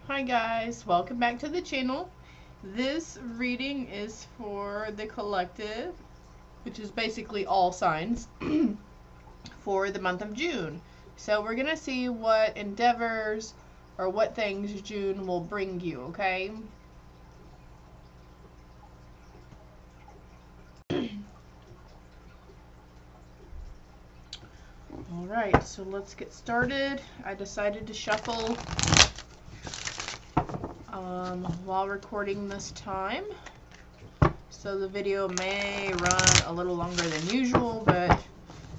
Hi guys, welcome back to the channel. This reading is for the collective, which is basically all signs, for the month of June. So we're going to see what endeavors or what things June will bring you, okay? Alright, so let's get started. I decided to shuffle while recording this time, so the video may run a little longer than usual, but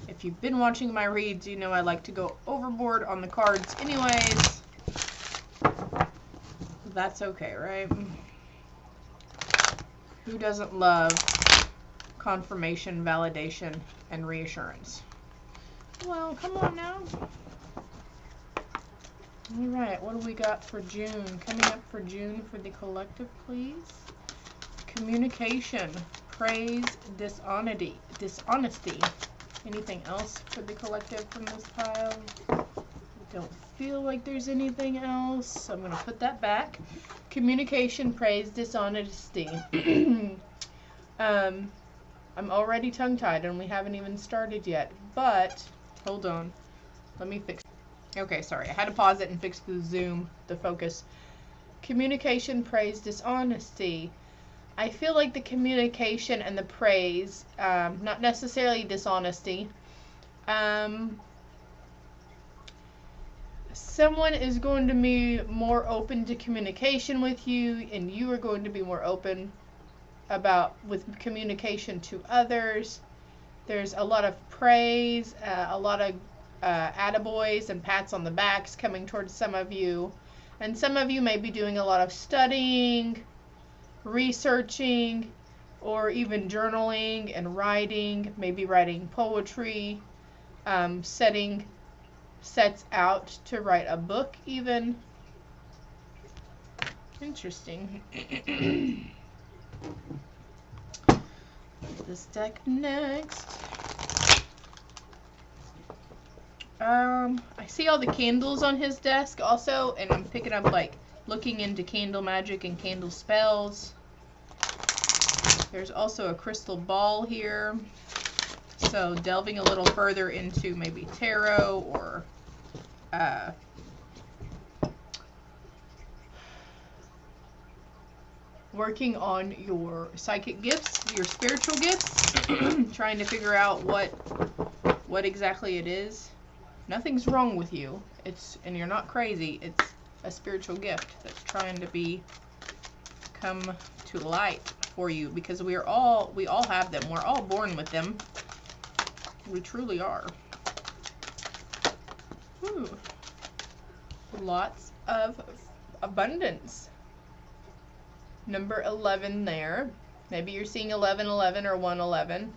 if you've been watching my reads, you know I like to go overboard on the cards anyways. That's okay, right? Who doesn't love confirmation, validation, and reassurance? Well, come on now. Alright, what do we got for June? Coming up for June for the collective, please. Communication, praise, dishonesty. Anything else for the collective from this pile? I don't feel like there's anything else, so I'm going to put that back. Communication, praise, dishonesty. I'm already tongue-tied and we haven't even started yet, but hold on. Let me fix. Okay, sorry. I had to pause it and fix the zoom, the focus. Communication, praise, dishonesty. I feel like the communication and the praise, not necessarily dishonesty. Someone is going to be more open to communication with you, and you are going to be more open with communication to others. There's a lot of praise, a lot of attaboys and pats on the backs coming towards some of you. And some of you may be doing a lot of studying, researching, or even journaling and writing, maybe writing poetry, setting sets out to write a book even. Interesting. This deck next. I see all the candles on his desk also, and I'm picking up, like, looking into candle magic and candle spells. There's also a crystal ball here, so delving a little further into maybe tarot or working on your psychic gifts, your spiritual gifts, trying to figure out what exactly it is. Nothing's wrong with you. And you're not crazy. It's a spiritual gift that's trying to come to light for you, because we all have them. We're all born with them. We truly are. Ooh. Lots of abundance. Number 11 there. Maybe you're seeing 1111 or 111,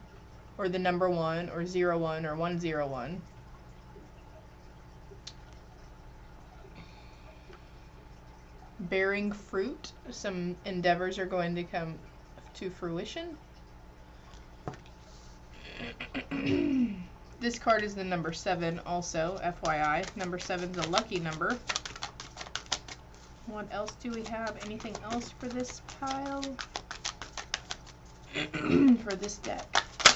or the number 1 or 01 or 101. Bearing fruit. Some endeavors are going to come to fruition. This card is the number 7 also, FYI. Number 7's a lucky number. What else do we have? Anything else for this pile? For this deck?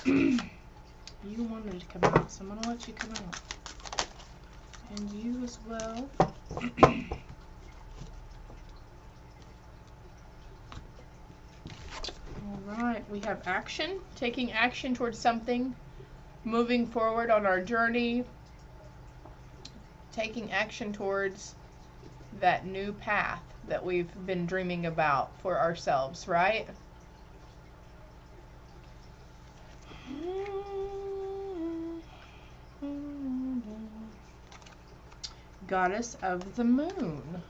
You wanted to come out, so I'm going to let you come out. And you as well. Alright, we have action. Taking action towards something. Moving forward on our journey. Taking action towards that new path that we've been dreaming about for ourselves, right? Goddess of the Moon.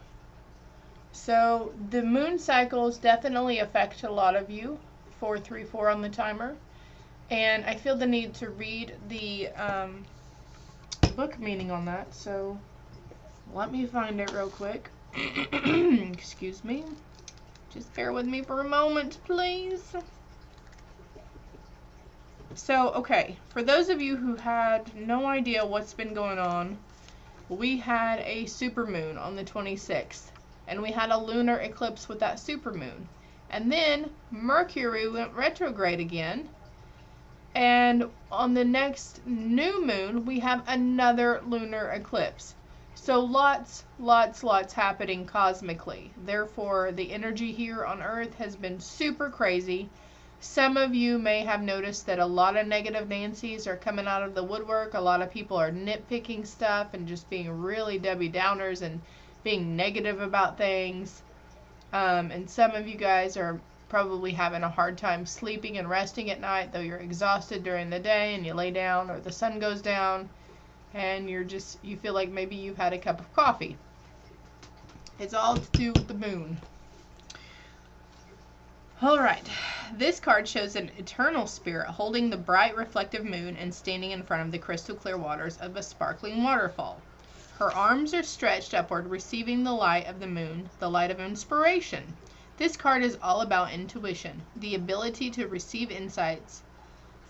So the moon cycles definitely affect a lot of you. 434 on the timer. And I feel the need to read the book meaning on that, so let me find it real quick. Excuse me. Just bear with me for a moment, please. So, okay, for those of you who had no idea what's been going on, we had a supermoon on the 26th. and we had a lunar eclipse with that supermoon. And then Mercury went retrograde again, and on the next new moon we have another lunar eclipse. So lots happening cosmically. Therefore, the energy here on Earth has been super crazy. Some of you may have noticed that a lot of negative Nancys are coming out of the woodwork. A lot of people are nitpicking stuff and just being really Debbie Downers and being negative about things. And some of you guys are probably having a hard time sleeping and resting at night, though you're exhausted during the day and you lay down or the sun goes down and you feel like maybe you've had a cup of coffee. It's all to do with the moon. Alright, this card shows an eternal spirit holding the bright reflective moon and standing in front of the crystal clear waters of a sparkling waterfall. Her arms are stretched upward, receiving the light of the moon, the light of inspiration. This card is all about intuition, the ability to receive insights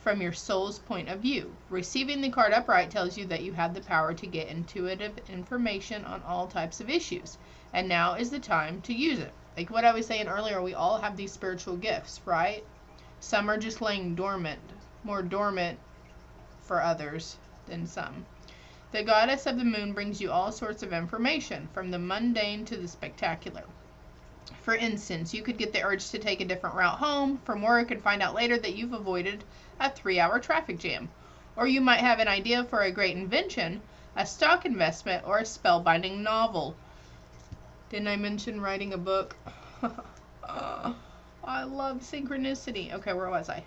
from your soul's point of view. Receiving the card upright tells you that you have the power to get intuitive information on all types of issues, and now is the time to use it. Like what I was saying earlier, we all have these spiritual gifts, right? Some are just laying dormant, more dormant for others than some. The goddess of the moon brings you all sorts of information, from the mundane to the spectacular. For instance, you could get the urge to take a different route home from work and find out later that you've avoided a 3-hour traffic jam. Or you might have an idea for a great invention, a stock investment, or a spellbinding novel. Didn't I mention writing a book? I love synchronicity. Okay, where was I?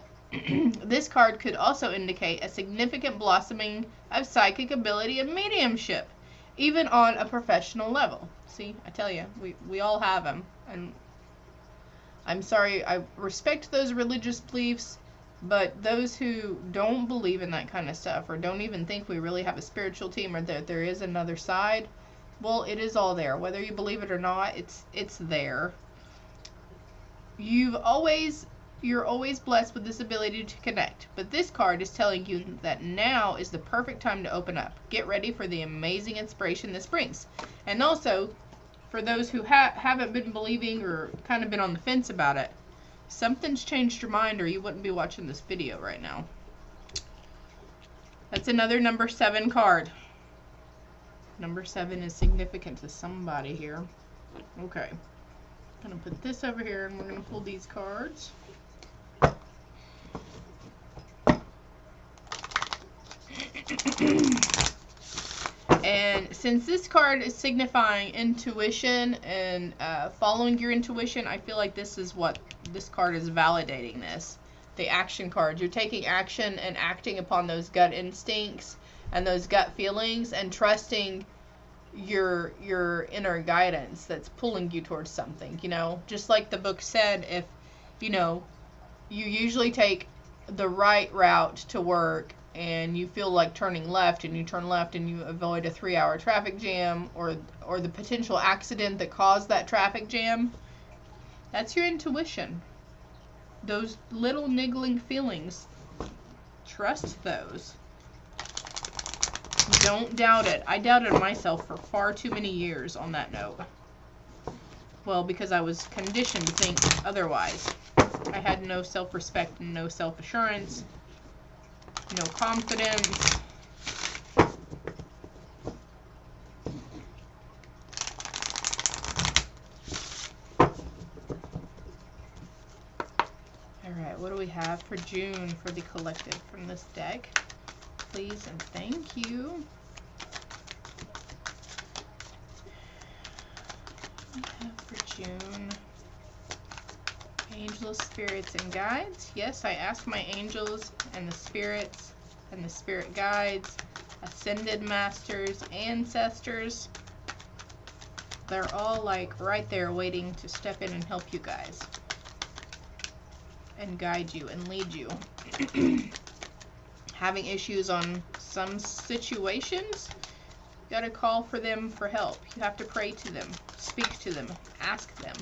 This card could also indicate a significant blossoming of psychic ability and mediumship, even on a professional level. See, I tell you, we all have them. And I'm sorry, I respect those religious beliefs, but those who don't believe in that kind of stuff, or don't even think we really have a spiritual team, or that there is another side, well, it is all there. Whether you believe it or not, it's there. You're always blessed with this ability to connect, but this card is telling you that now is the perfect time to open up. Get ready for the amazing inspiration this brings. And also, for those who haven't been believing or kind of been on the fence about it, something's changed your mind or you wouldn't be watching this video right now. That's another number 7 card. Number 7 is significant to somebody here. Okay. I'm going to put this over here and we're going to pull these cards. And since this card is signifying intuition and following your intuition, I feel like this is what this card is validating this. The action card. You're taking action and acting upon those gut instincts and those gut feelings and trusting your inner guidance that's pulling you towards something, you know. Just like the book said, if, you know, you usually take the right route to work and you feel like turning left and you turn left and you avoid a 3-hour traffic jam or the potential accident that caused that traffic jam, that's your intuition. Those little niggling feelings, trust those. Don't doubt it. I doubted myself for far too many years on that note. Well, because I was conditioned to think otherwise. I had no self-respect and no self-assurance, no confidence. Alright, what do we have for June for the collective from this deck? Please and thank you. What do we have for June? Angels, spirits, and guides. Yes, I asked my angels and the spirits and the spirit guides, ascended masters, ancestors. They're all like right there waiting to step in and help you guys and guide you and lead you. Having issues on some situations, you gotta call for them for help. You have to pray to them, speak to them, ask them,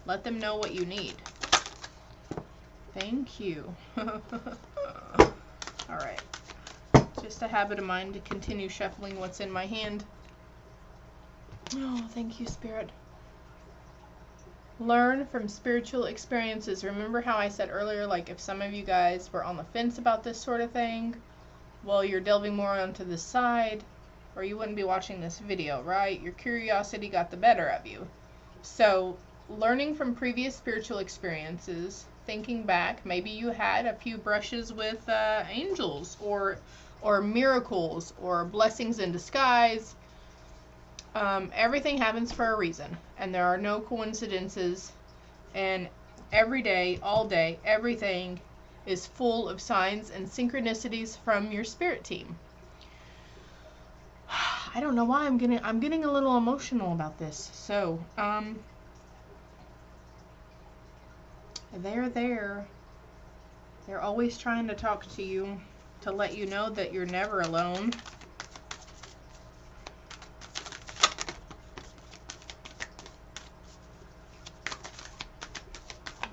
let them know what you need. Thank you. Alright. Just a habit of mine to continue shuffling what's in my hand. Oh, thank you, Spirit. Learn from spiritual experiences. Remember how I said earlier, like if some of you guys were on the fence about this sort of thing, well, you're delving more onto the side, or you wouldn't be watching this video, right? Your curiosity got the better of you. So, learning from previous spiritual experiences, thinking back, maybe you had a few brushes with angels or miracles or blessings in disguise. Everything happens for a reason, and there are no coincidences, and every day, all day, everything is full of signs and synchronicities from your spirit team. I don't know why I'm getting a little emotional about this. So, they're there. They're always trying to talk to you to let you know that you're never alone.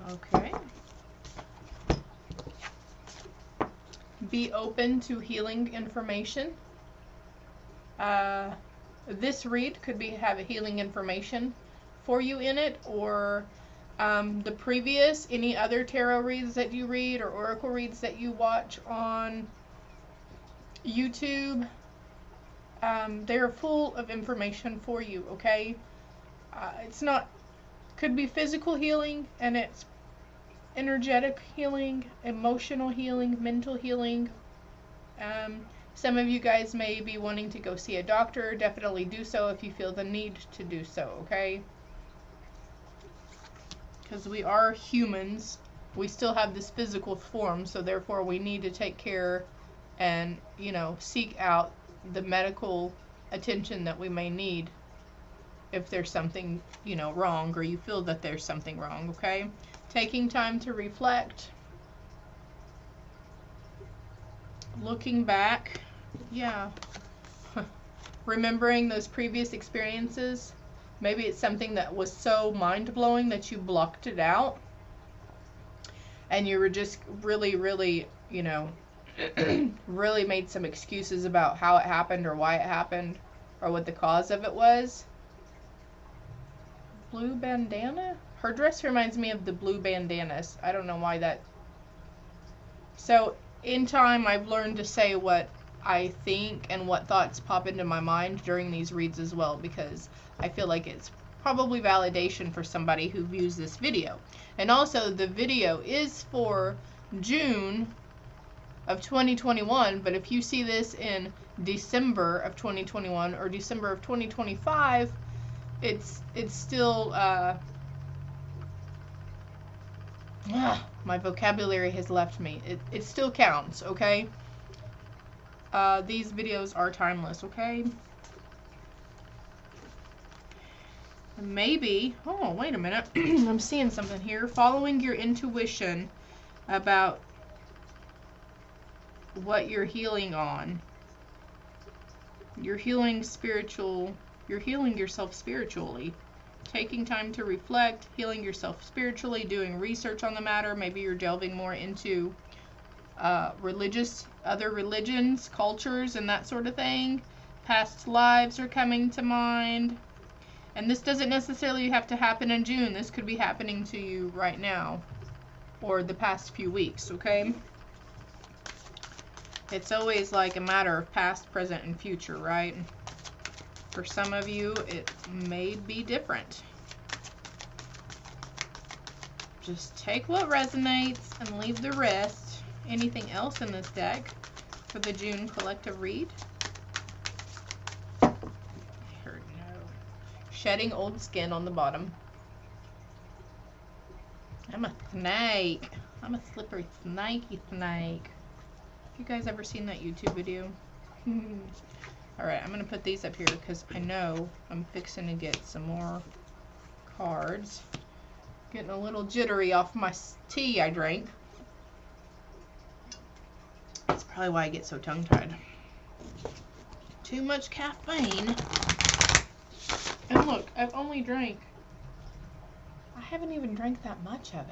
Okay. Be open to healing information. This read could have a healing information for you in it, or the previous, any other tarot reads that you read or oracle reads that you watch on YouTube. They're full of information for you, okay? It's not, could be physical healing, and it's energetic healing, emotional healing, mental healing. Some of you guys may be wanting to go see a doctor. Definitely do so if you feel the need to do so, okay? Because we are humans. We still have this physical form, so therefore we need to take care and, you know, seek out the medical attention that we may need if there's something, you know, wrong, or you feel that there's something wrong, okay? Taking time to reflect. Looking back. Yeah. Remembering those previous experiences. Maybe it's something that was so mind-blowing that you blocked it out. And you were just really, you know, really made some excuses about how it happened or why it happened or what the cause of it was. Blue bandana? Her dress reminds me of the blue bandanas. I don't know why that... So, in time, I've learned to say what I think and what thoughts pop into my mind during these reads as well, because I feel like it's probably validation for somebody who views this video. And also, the video is for June of 2021, but if you see this in December of 2021 or December of 2025, it's still my vocabulary has left me. It still counts, okay? These videos are timeless, okay? Maybe, oh, wait a minute. I'm seeing something here. Following your intuition about what you're healing on. You're healing yourself spiritually. Taking time to reflect, healing yourself spiritually, doing research on the matter. Maybe you're delving more into other religions, cultures, and that sort of thing. Past lives are coming to mind. And this doesn't necessarily have to happen in June. This could be happening to you right now or the past few weeks, okay? It's always like a matter of past, present, and future, right? For some of you, it may be different. Just take what resonates and leave the rest. Anything else in this deck for the June collective read? Here, no. Shedding old skin on the bottom. I'm a snake. I'm a slippery snakey snake. You guys ever seen that YouTube video? Alright, I'm going to put these up here because I know I'm fixing to get some more cards. Getting a little jittery off my tea I drank. That's probably why I get so tongue-tied. Too much caffeine. And look, I've only drank... I haven't even drank that much of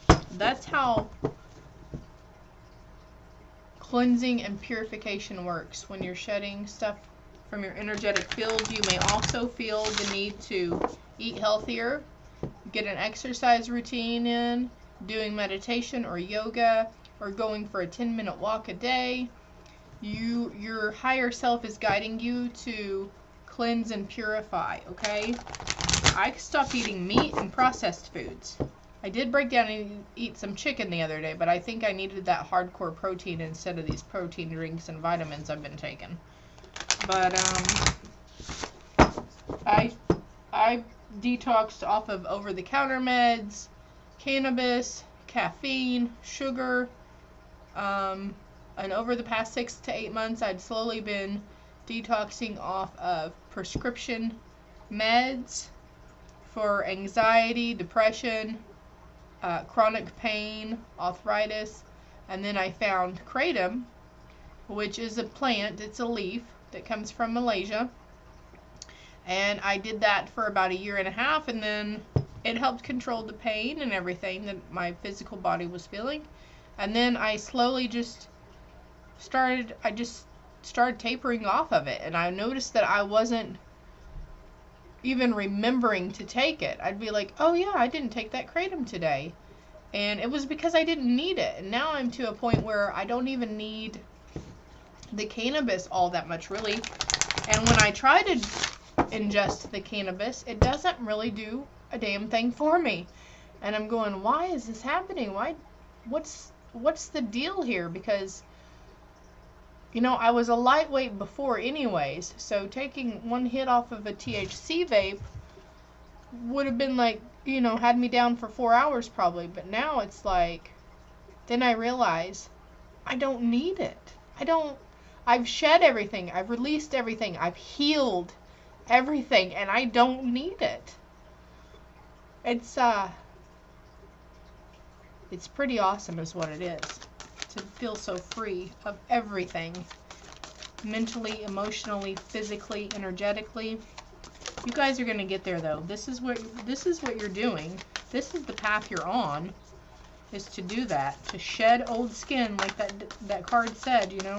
it. That's how cleansing and purification works. When you're shedding stuff from your energetic field, you may also feel the need to eat healthier, get an exercise routine in, doing meditation or yoga, or going for a 10-minute walk a day. Your higher self is guiding you to cleanse and purify, okay? I stopped eating meat and processed foods. I did break down and eat some chicken the other day, but I think I needed that hardcore protein instead of these protein drinks and vitamins I've been taking. But I detoxed off of over-the-counter meds, cannabis, caffeine, sugar, and over the past 6 to 8 months, I'd slowly been detoxing off of prescription meds for anxiety, depression, chronic pain, arthritis, and then I found kratom, which is a plant. It's a leaf that comes from Malaysia, and I did that for about 1.5 years, and then it helped control the pain and everything that my physical body was feeling. And then I slowly just started tapering off of it, and I noticed that I wasn't even remembering to take it. I'd be like, oh yeah, I didn't take that kratom today, and it was because I didn't need it. And now I'm to a point where I don't even need the cannabis all that much, really. And when I try to ingest the cannabis, it doesn't really do a damn thing for me. And I'm going, why is this happening? What's the deal here? Because, you know, I was a lightweight before anyways, so taking one hit off of a THC vape would have been like, you know, had me down for 4 hours probably. But now it's like, then I realize I don't need it. I've shed everything. I've released everything. I've healed everything, and I don't need it. It's pretty awesome is what it is, to feel so free of everything, mentally, emotionally, physically, energetically. You guys are going to get there, though. This is what you're doing. This is the path you're on, is to do that, to shed old skin, like that card said, you know.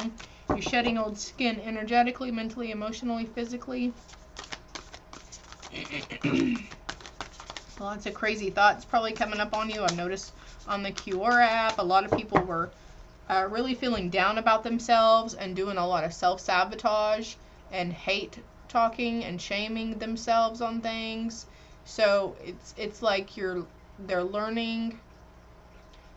You're shedding old skin energetically, mentally, emotionally, physically. Lots of crazy thoughts probably coming up on you. I've noticed on the QR app, a lot of people were really feeling down about themselves and doing a lot of self-sabotage and hate talking and shaming themselves on things. So it's like they're learning,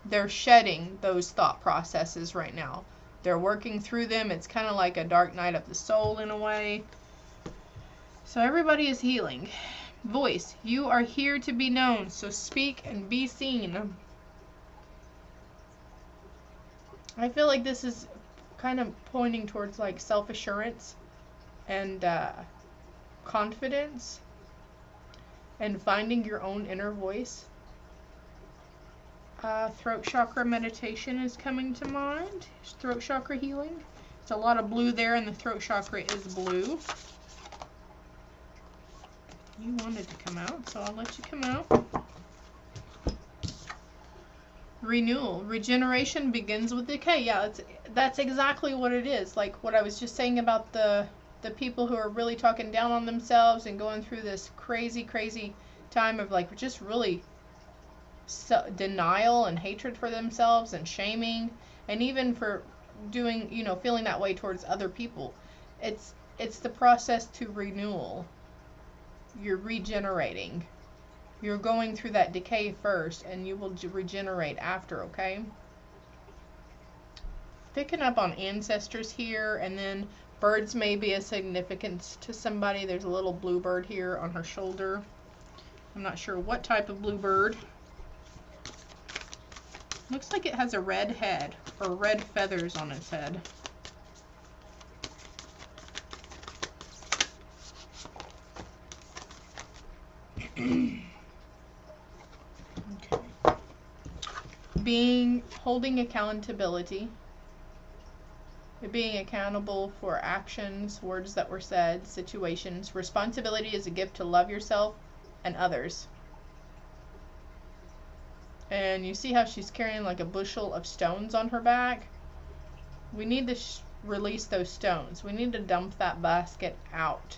they're shedding those thought processes right now. They're working through them. It's kind of like a dark night of the soul in a way. So everybody is healing. Voice, you are here to be known, so speak and be seen. I feel like this is kind of pointing towards like self-assurance and confidence and finding your own inner voice. Throat chakra meditation is coming to mind. Throat chakra healing. It's a lot of blue there, and the throat chakra is blue. You wanted to come out, so I'll let you come out. Renewal. Regeneration begins with decay. Yeah, that's exactly what it is. Like what I was just saying about the people who are really talking down on themselves and going through this crazy time of like just really denial and hatred for themselves and shaming, and even for doing, you know, feeling that way towards other people. It's the process to renewal. You're regenerating. You're going through that decay first, and you will regenerate after, okay? Picking up on ancestors here, and then birds may be a significance to somebody. There's a little bluebird here on her shoulder. I'm not sure what type of bluebird. Looks like it has a red head, or red feathers on its head. Okay. Holding accountability. Being accountable for actions, words that were said, situations. Responsibility is a gift to love yourself and others. And you see how she's carrying like a bushel of stones on her back? We need to release those stones. We need to dump that basket out.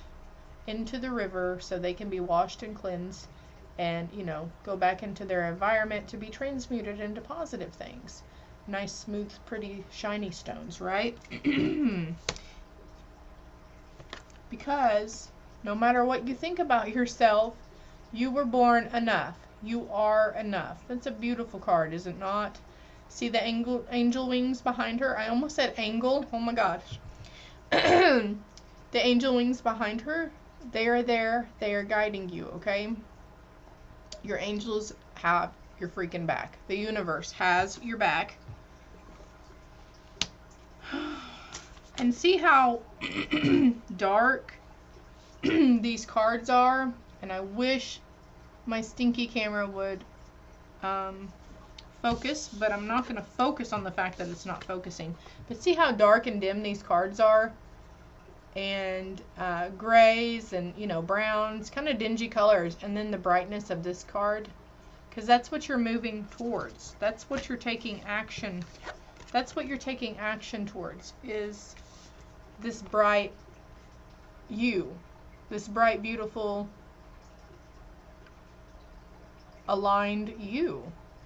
into the river so they can be washed and cleansed and, you know, go back into their environment to be transmuted into positive things. Nice, smooth, pretty, shiny stones, right? Because no matter what you think about yourself, you were born enough. You are enough. That's a beautiful card, is it not? See the angel wings behind her? I almost said angle. Oh my gosh. The angel wings behind her, they are there. They are guiding you, okay? Your angels have your freaking back. The universe has your back. And see how dark these cards are? And I wish my stinky camera would focus, but I'm not going to focus on the fact that it's not focusing. But see how dark and dim these cards are? And grays and, you know, browns, kind of dingy colors. And then the brightness of this card. Because that's what you're moving towards. That's what you're taking action. That's what you're taking action towards, is this bright you. This bright, beautiful, aligned you.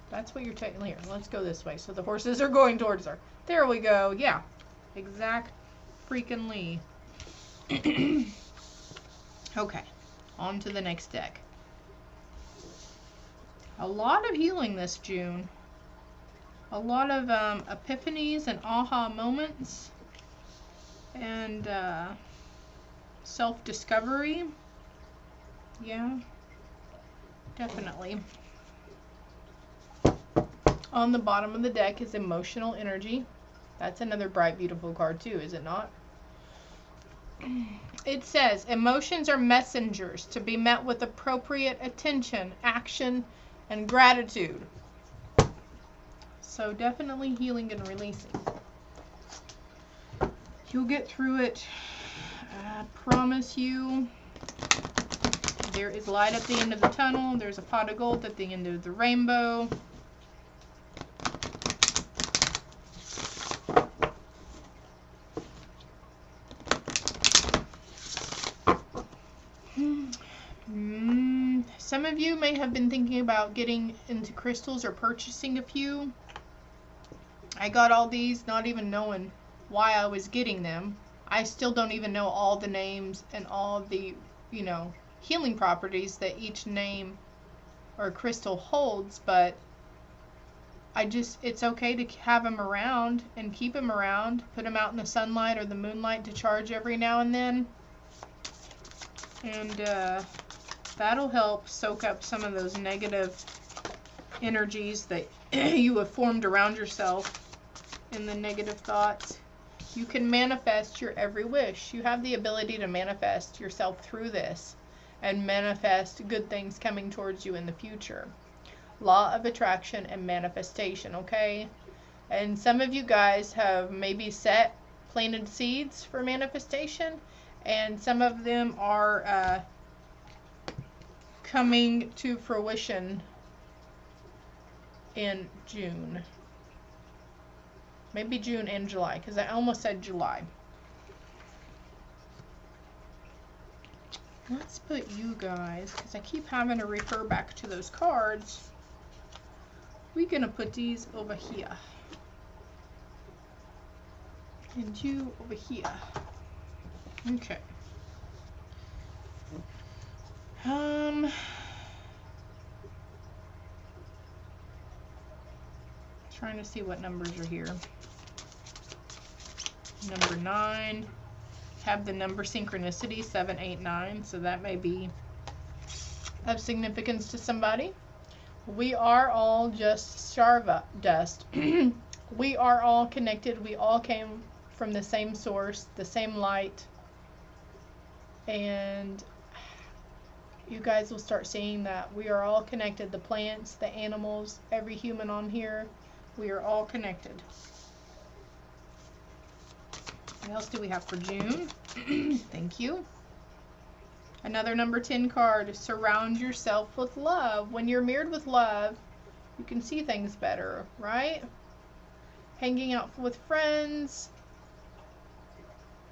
That's what you're taking. Here, let's go this way. So the horses are going towards her. There we go. Yeah. Exact freaking Lee. Okay. On to the next deck. A lot of healing this June. A lot of epiphanies and aha moments. And self-discovery. Yeah. Definitely. On the bottom of the deck is emotional energy. That's another bright, beautiful card too, is it not? It says, emotions are messengers to be met with appropriate attention, action, and gratitude. So definitely healing and releasing. You'll get through it. I promise you. There is light at the end of the tunnel. There's a pot of gold at the end of the rainbow. Some of you may have been thinking about getting into crystals or purchasing a few. I got all these not even knowing why I was getting them. I still don't even know all the names and all the, you know, healing properties that each name or crystal holds, but it's okay to have them around and keep them around, put them out in the sunlight or the moonlight to charge every now and then. And that'll help soak up some of those negative energies that you have formed around yourself and the negative thoughts. You can manifest your every wish. You have the ability to manifest yourself through this and manifest good things coming towards you in the future. Law of attraction and manifestation, okay? And some of you guys have maybe planted seeds for manifestation, and some of them are coming to fruition in June. Maybe June and July, because I almost said July. Let's put you guys, because I keep having to refer back to those cards. We're going to put these over here. And you over here. Okay. Trying to see what numbers are here. Number 9. Have the number synchronicity 7, 8, 9. So that may be of significance to somebody. We are all just stardust. We are all connected. We all came from the same source, the same light. And you guys will start seeing that we are all connected. The plants, the animals, every human on here, we are all connected. What else do we have for June? Thank you. Another number 10 card. Surround yourself with love. When you're mirrored with love, you can see things better, right? Hanging out with friends.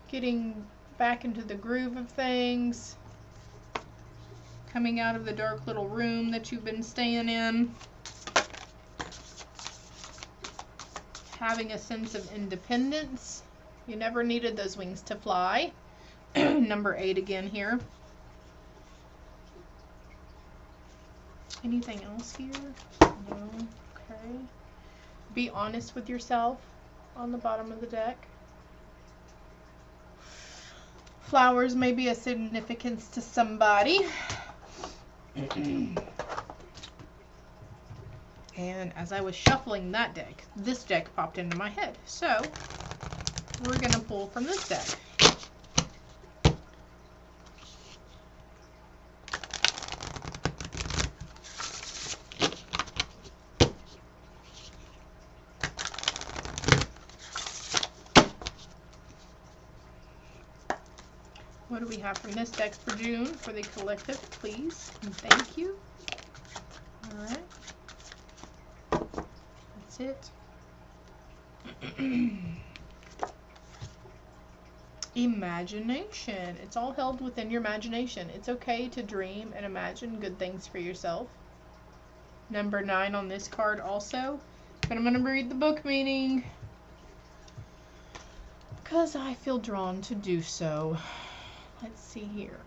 Getting back into the groove of things. coming out of the dark little room that you've been staying in. Having a sense of independence. You never needed those wings to fly. Number 8 again here. Anything else here? No. Okay. Be honest with yourself on the bottom of the deck. Flowers may be a significance to somebody. And as I was shuffling that deck, this deck popped into my head. So we're going to pull from this deck. What do we have from this deck for June for the collective, please? And thank you. All right. That's it. Imagination. It's all held within your imagination. It's okay to dream and imagine good things for yourself. Number 9 on this card also. But I'm going to read the book meaning because I feel drawn to do so. Let's see here.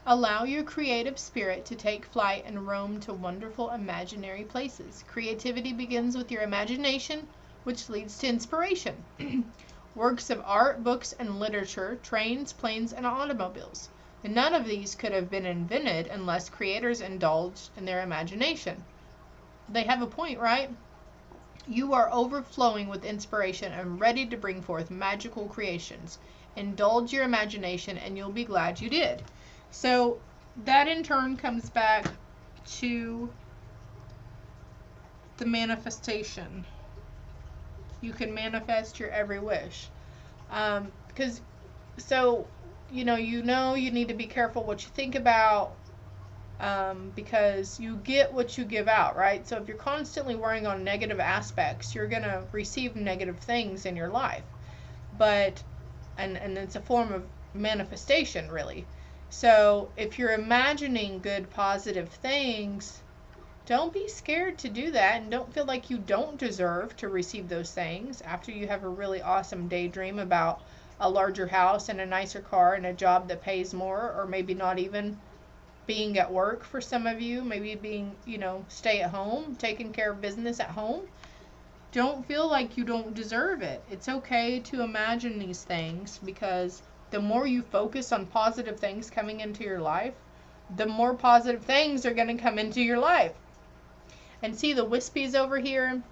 Allow your creative spirit to take flight and roam to wonderful imaginary places. Creativity begins with your imagination, which leads to inspiration. Works of art, books, and literature, trains, planes, and automobiles. And none of these could have been invented unless creators indulged in their imagination. They have a point, right? You are overflowing with inspiration and ready to bring forth magical creations. Indulge your imagination and you'll be glad you did. So that in turn comes back to the manifestation. You can manifest your every wish. Because you need to be careful what you think about, because you get what you give out, right? So if you're constantly worrying on negative aspects, you're going to receive negative things in your life. But, and it's a form of manifestation, really. So if you're imagining good, positive things, don't be scared to do that, and don't feel like you don't deserve to receive those things after you have a really awesome daydream about a larger house and a nicer car and a job that pays more, or maybe not even being at work for some of you, maybe being, stay at home, taking care of business at home. Don't feel like you don't deserve it. It's okay to imagine these things, because the more you focus on positive things coming into your life, the more positive things are going to come into your life. And see the wispies over here,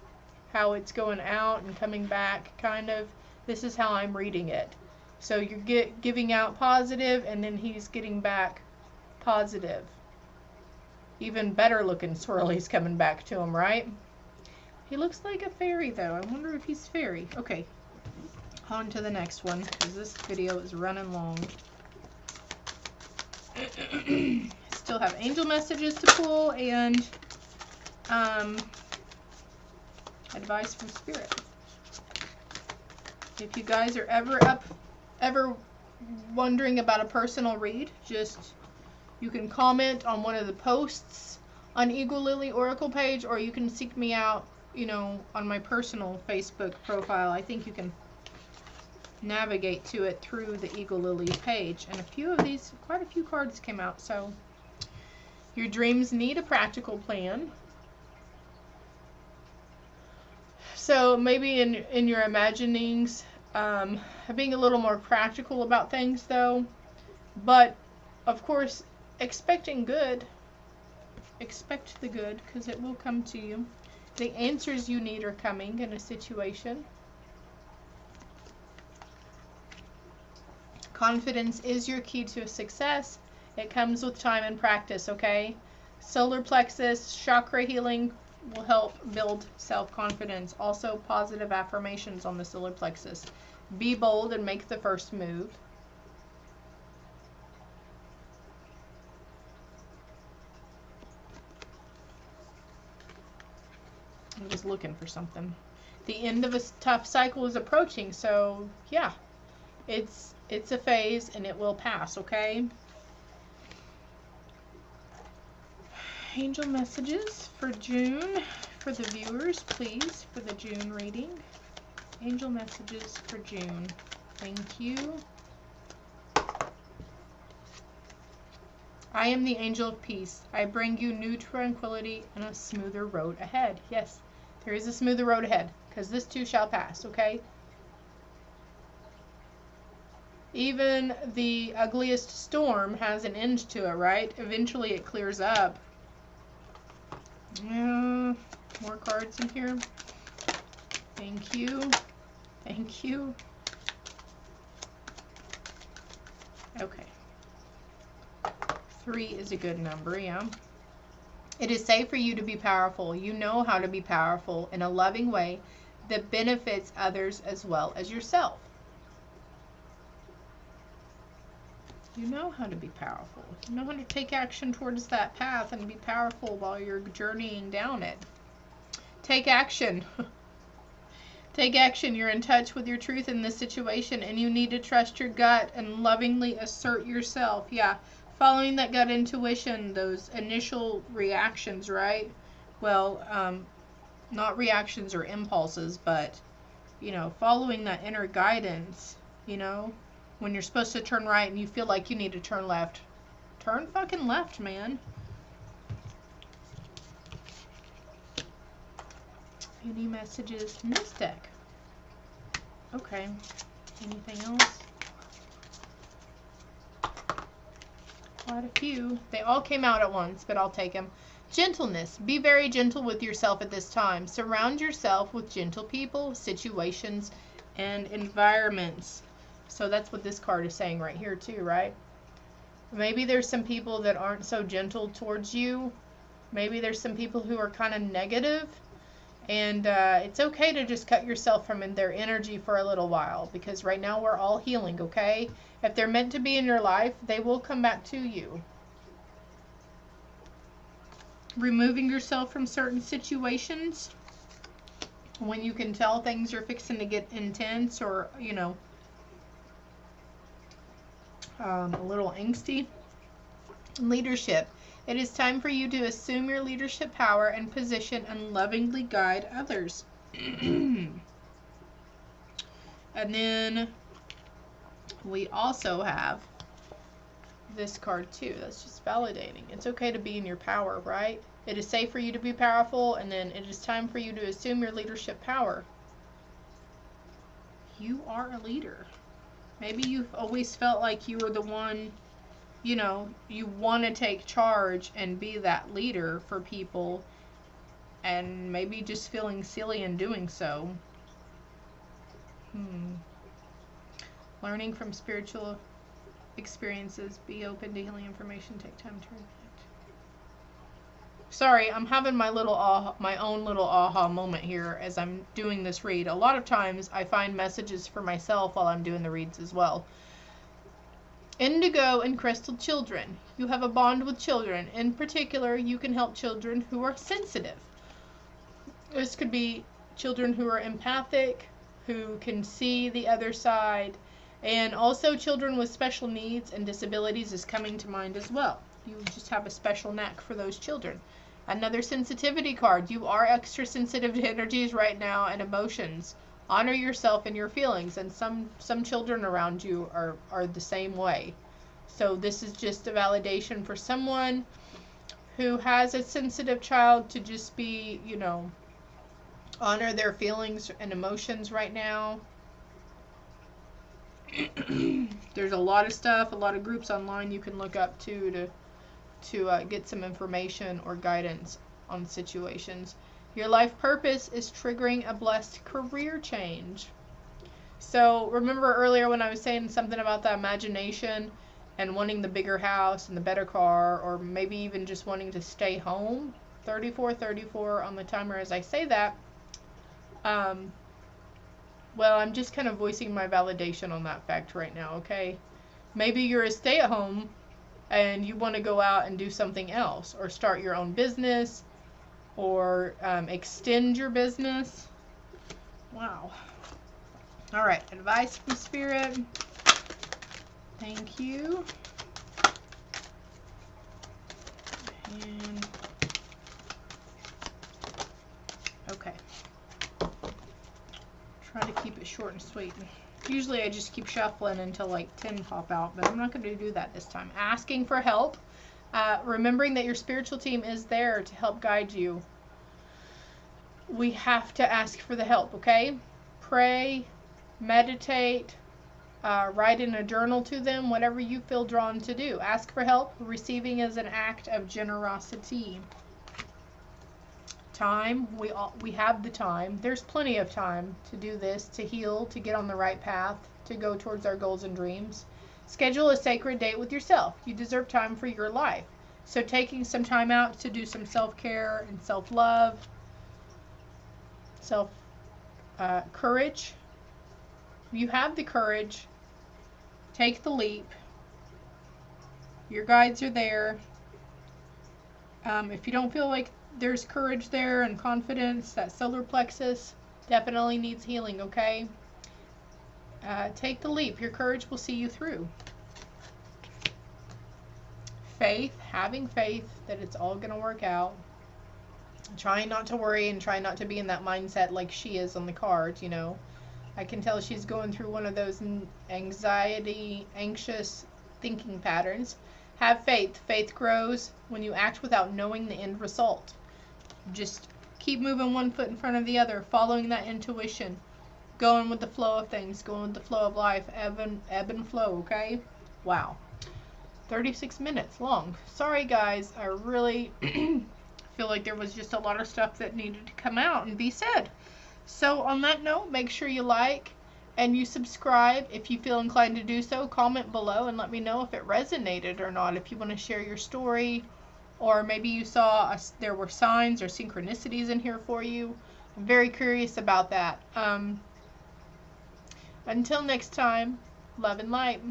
how it's going out and coming back, kind of. This is how I'm reading it. So you're giving out positive, and then he's getting back positive. Even better looking swirlies coming back to him, right? He looks like a fairy, though. I wonder if he's fairy. Okay, on to the next one, because this video is running long. Still have angel messages to pull and advice from spirit. If you guys are ever wondering about a personal read, you can comment on one of the posts on Eagle Lily Oracle page, or you can seek me out, on my personal Facebook profile. I think you can navigate to it through the Eagle Lily page. And quite a few cards came out. So your dreams need a practical plan. So maybe in your imaginings, being a little more practical about things, though. But of course, expecting good. Expect the good, because it will come to you. The answers you need are coming in a situation. Confidence is your key to success. It comes with time and practice, okay? Solar plexus, chakra healing will help build self-confidence. Also, positive affirmations on the solar plexus. Be bold and make the first move. I was looking for something. The end of a tough cycle is approaching, so yeah. It's a phase and it will pass, okay? Angel messages for June for the viewers, please, for the June reading. Angel messages for June. Thank you. I am the angel of peace. I bring you new tranquility and a smoother road ahead. Yes, there is a smoother road ahead, because this too shall pass, okay? Even the ugliest storm has an end to it, right? Eventually it clears up. More cards in here. Thank you. Thank you. Okay. 3 is a good number, yeah. It is safe for you to be powerful. You know how to be powerful in a loving way that benefits others as well as yourself. You know how to be powerful. You know how to take action towards that path and be powerful while you're journeying down it. Take action. Take action. You're in touch with your truth in this situation, and you need to trust your gut and lovingly assert yourself. Yeah, following that gut intuition, those initial reactions, right? Well, not reactions or impulses, but, you know, following that inner guidance, you know? When you're supposed to turn right and you feel like you need to turn left, turn fucking left, man. Any messages in this deck? Okay. Anything else? Quite a few. They all came out at once, but I'll take them. Gentleness. Be very gentle with yourself at this time. Surround yourself with gentle people, situations, and environments. So that's what this card is saying right here too, right? Maybe there's some people that aren't so gentle towards you. Maybe there's some people who are kind of negative. And it's okay to just cut yourself from their energy for a little while. Because right now we're all healing, okay? If they're meant to be in your life, they will come back to you. Removing yourself from certain situations. When you can tell things are fixing to get intense or, you know, a little angsty. Leadership. It is time for you to assume your leadership power and position and lovingly guide others. And then we also have this card too. That's just validating. It's okay to be in your power, right? It is safe for you to be powerful, and then it is time for you to assume your leadership power. You are a leader. Maybe you've always felt like you were the one, you know, you want to take charge and be that leader for people, and maybe just feeling silly in doing so. Learning from spiritual experiences. Be open to healing information. Take time to reflect. Sorry, I'm having my own little aha moment here as I'm doing this read. A lot of times I find messages for myself while I'm doing the reads as well. Indigo and crystal children. You have a bond with children. In particular, you can help children who are sensitive. This could be children who are empathic, who can see the other side, and also children with special needs and disabilities is coming to mind as well. You just have a special knack for those children. Another sensitivity card. You are extra sensitive to energies right now and emotions. Honor yourself and your feelings, and some children around you are the same way. So this is just a validation for someone who has a sensitive child to just be, you know, honor their feelings and emotions right now. There's a lot of stuff, a lot of groups online you can look up to get some information or guidance on situations. Your life purpose is triggering a blessed career change. So remember earlier when I was saying something about the imagination and wanting the bigger house and the better car, or maybe even just wanting to stay home? 34 on the timer as I say that. Well, I'm just kind of voicing my validation on that fact right now, okay? Maybe you're a stay-at-home and you want to go out and do something else, or start your own business, or extend your business. Wow. All right, advice from Spirit. Thank you. And okay. Try to keep it short and sweet. Usually I just keep shuffling until like 10 pop out, but I'm not going to do that this time. Asking for help. Remembering that your spiritual team is there to help guide you. We have to ask for the help, okay? Pray, meditate, write in a journal to them, whatever you feel drawn to do. Ask for help. Receiving is an act of generosity. Time, we have the time. There's plenty of time to do this, to heal, to get on the right path, to go towards our goals and dreams. Schedule a sacred date with yourself. You deserve time for your life. So taking some time out to do some self-care and self-love, courage. You have the courage. Take the leap. Your guides are there. If you don't feel like there's courage there and confidence, that solar plexus definitely needs healing, okay? Take the leap. Your courage will see you through. Faith, having faith that it's all going to work out. Trying not to worry and trying not to be in that mindset like she is on the cards, you know. I can tell she's going through one of those anxiety, anxious thinking patterns. Have faith. Faith grows when you act without knowing the end result. Just keep moving one foot in front of the other, following that intuition, going with the flow of things, going with the flow of life, ebb and flow, okay? Wow. 36 minutes long. Sorry guys, I really feel like there was just a lot of stuff that needed to come out and be said. So on that note, make sure you like and you subscribe if you feel inclined to do so. Comment below and let me know if it resonated or not. If you want to share your story, or maybe you saw there were signs or synchronicities in here for you. I'm very curious about that. Until next time, love and light.